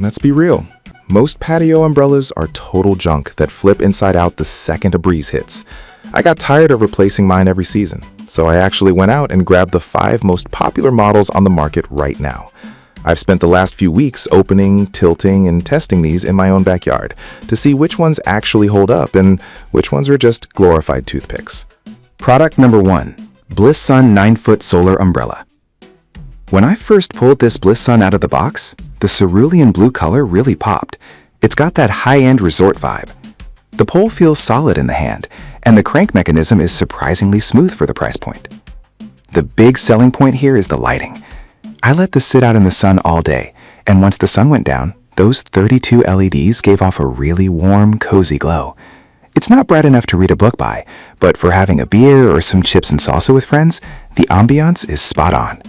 Let's be real. Most patio umbrellas are total junk that flip inside out the second a breeze hits. I got tired of replacing mine every season, so I actually went out and grabbed the 5 most popular models on the market right now. I've spent the last few weeks opening, tilting, and testing these in my own backyard to see which ones actually hold up and which ones are just glorified toothpicks. Product number 1. Bliss Sun 9-foot Solar Umbrella. When I first pulled this Bliss Sun out of the box, the cerulean blue color really popped. It's got that high-end resort vibe. The pole feels solid in the hand, and the crank mechanism is surprisingly smooth for the price point. The big selling point here is the lighting. I let this sit out in the sun all day, and once the sun went down, those 32 LEDs gave off a really warm, cozy glow. It's not bright enough to read a book by, but for having a beer or some chips and salsa with friends, the ambiance is spot on.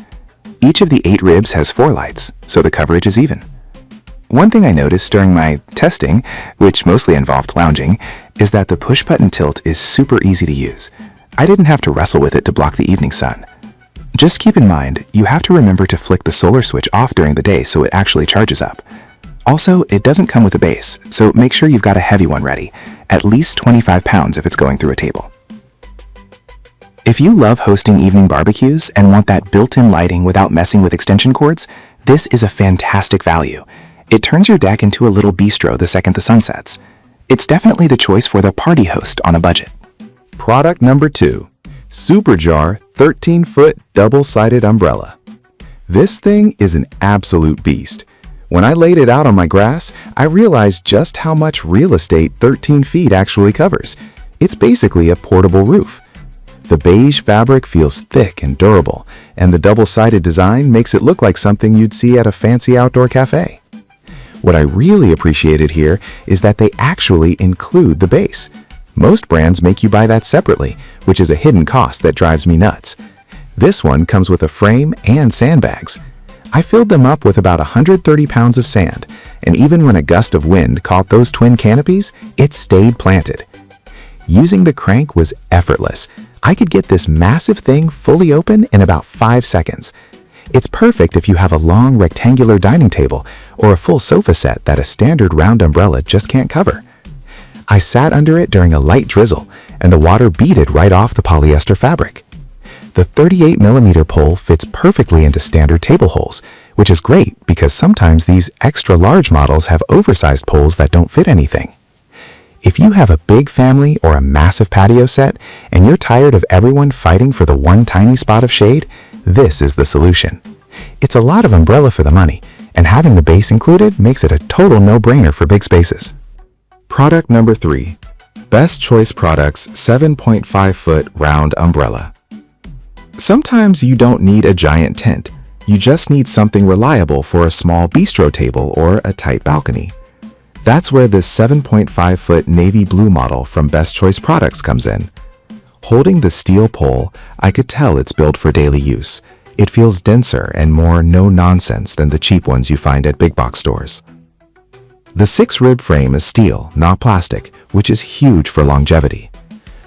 Each of the 8 ribs has 4 lights, so the coverage is even. One thing I noticed during my testing, which mostly involved lounging, is that the push-button tilt is super easy to use. I didn't have to wrestle with it to block the evening sun. Just keep in mind, you have to remember to flick the solar switch off during the day so it actually charges up. Also, it doesn't come with a base, so make sure you've got a heavy one ready, at least 25 pounds if it's going through a table. If you love hosting evening barbecues and want that built-in lighting without messing with extension cords, this is a fantastic value. It turns your deck into a little bistro the second the sun sets. It's definitely the choice for the party host on a budget. Product number 2. Superjar 13-foot double-sided umbrella. This thing is an absolute beast. When I laid it out on my grass, I realized just how much real estate 13 feet actually covers. It's basically a portable roof. The beige fabric feels thick and durable, and the double-sided design makes it look like something you'd see at a fancy outdoor cafe. What I really appreciated here is that they actually include the base. Most brands make you buy that separately, which is a hidden cost that drives me nuts. This one comes with a frame and sandbags. I filled them up with about 130 pounds of sand, and even when a gust of wind caught those twin canopies, it stayed planted. Using the crank was effortless. I could get this massive thing fully open in about 5 seconds. It's perfect if you have a long rectangular dining table or a full sofa set that a standard round umbrella just can't cover. I sat under it during a light drizzle, and the water beaded right off the polyester fabric. The 38mm pole fits perfectly into standard table holes, which is great because sometimes these extra large models have oversized poles that don't fit anything. If you have a big family or a massive patio set and you're tired of everyone fighting for the one tiny spot of shade, this is the solution. It's a lot of umbrella for the money, and having the base included makes it a total no-brainer for big spaces. Product number 3. Best Choice Products 7.5-foot round umbrella. Sometimes you don't need a giant tent. You just need something reliable for a small bistro table or a tight balcony. That's where this 7.5-foot navy blue model from Best Choice Products comes in. Holding the steel pole, I could tell it's built for daily use. It feels denser and more no-nonsense than the cheap ones you find at big box stores. The 6-rib frame is steel, not plastic, which is huge for longevity.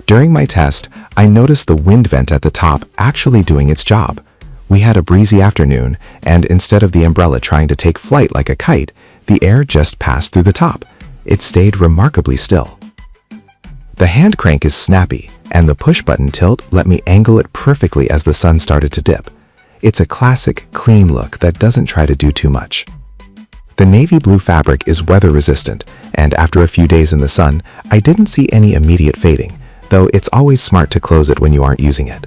During my test, I noticed the wind vent at the top actually doing its job. We had a breezy afternoon, and instead of the umbrella trying to take flight like a kite, the air just passed through the top. It stayed remarkably still. The hand crank is snappy, and the push-button tilt let me angle it perfectly as the sun started to dip. It's a classic, clean look that doesn't try to do too much. The navy blue fabric is weather-resistant, and after a few days in the sun, I didn't see any immediate fading, though it's always smart to close it when you aren't using it.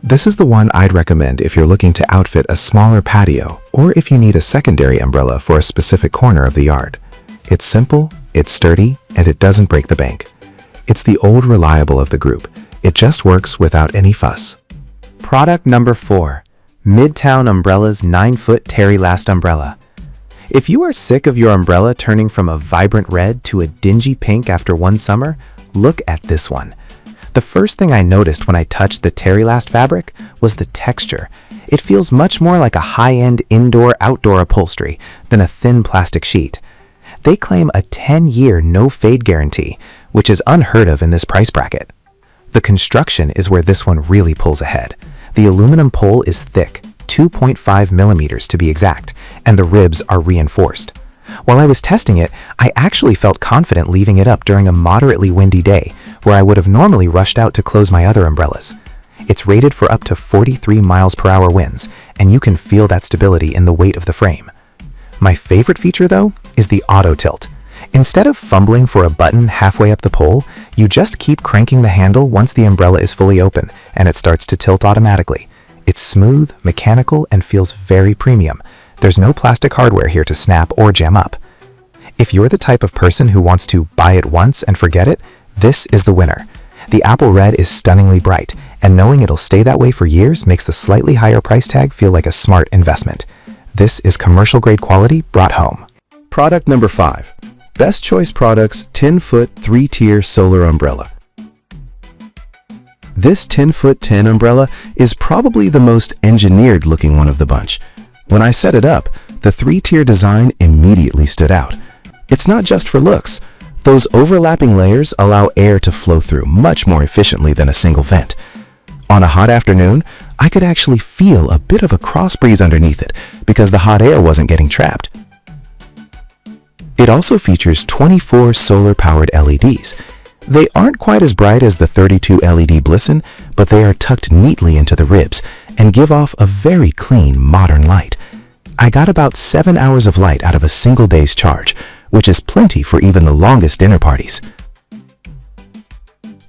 This is the one I'd recommend if you're looking to outfit a smaller patio or if you need a secondary umbrella for a specific corner of the yard. It's simple, it's sturdy, and it doesn't break the bank. It's the old reliable of the group. It just works without any fuss. Product number 4. Midtown Umbrella's 9-foot Terry Last Umbrella. If you are sick of your umbrella turning from a vibrant red to a dingy pink after one summer, look at this one. The first thing I noticed when I touched the Terry Last fabric was the texture. It feels much more like a high-end indoor-outdoor upholstery than a thin plastic sheet. They claim a 10-year no-fade guarantee, which is unheard of in this price bracket. The construction is where this one really pulls ahead. The aluminum pole is thick, 2.5 millimeters to be exact, and the ribs are reinforced. While I was testing it, I actually felt confident leaving it up during a moderately windy day, where I would have normally rushed out to close my other umbrellas. It's rated for up to 43 miles per hour winds, and you can feel that stability in the weight of the frame. My favorite feature, though, is the auto tilt. Instead of fumbling for a button halfway up the pole, you just keep cranking the handle once the umbrella is fully open, and it starts to tilt automatically. It's smooth, mechanical, and feels very premium. There's no plastic hardware here to snap or jam up. If you're the type of person who wants to buy it once and forget it, this is the winner. The apple red is stunningly bright, and knowing it'll stay that way for years makes the slightly higher price tag feel like a smart investment. This is commercial-grade quality brought home. Product number 5. Best Choice Products 10-foot 3-tier solar umbrella. This 10-foot 10 umbrella is probably the most engineered looking one of the bunch. When I set it up, the 3-tier design immediately stood out. It's not just for looks. Those overlapping layers allow air to flow through much more efficiently than a single vent. On a hot afternoon, I could actually feel a bit of a cross breeze underneath it because the hot air wasn't getting trapped. It also features 24 solar-powered LEDs. They aren't quite as bright as the 32 LED Blisson, but they are tucked neatly into the ribs and give off a very clean, modern light. I got about 7 hours of light out of a single day's charge, which is plenty for even the longest dinner parties.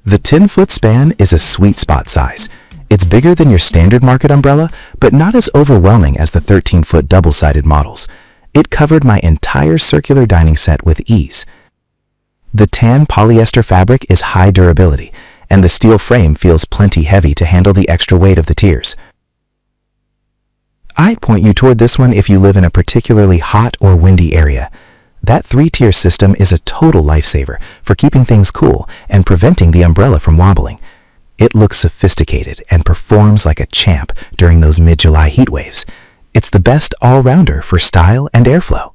The 10-foot span is a sweet spot size. It's bigger than your standard market umbrella, but not as overwhelming as the 13-foot double-sided models. It covered my entire circular dining set with ease. The tan polyester fabric is high durability, and the steel frame feels plenty heavy to handle the extra weight of the tiers. I'd point you toward this one if you live in a particularly hot or windy area. That 3-tier system is a total lifesaver for keeping things cool and preventing the umbrella from wobbling. It looks sophisticated and performs like a champ during those mid-July heat waves. It's the best all-rounder for style and airflow.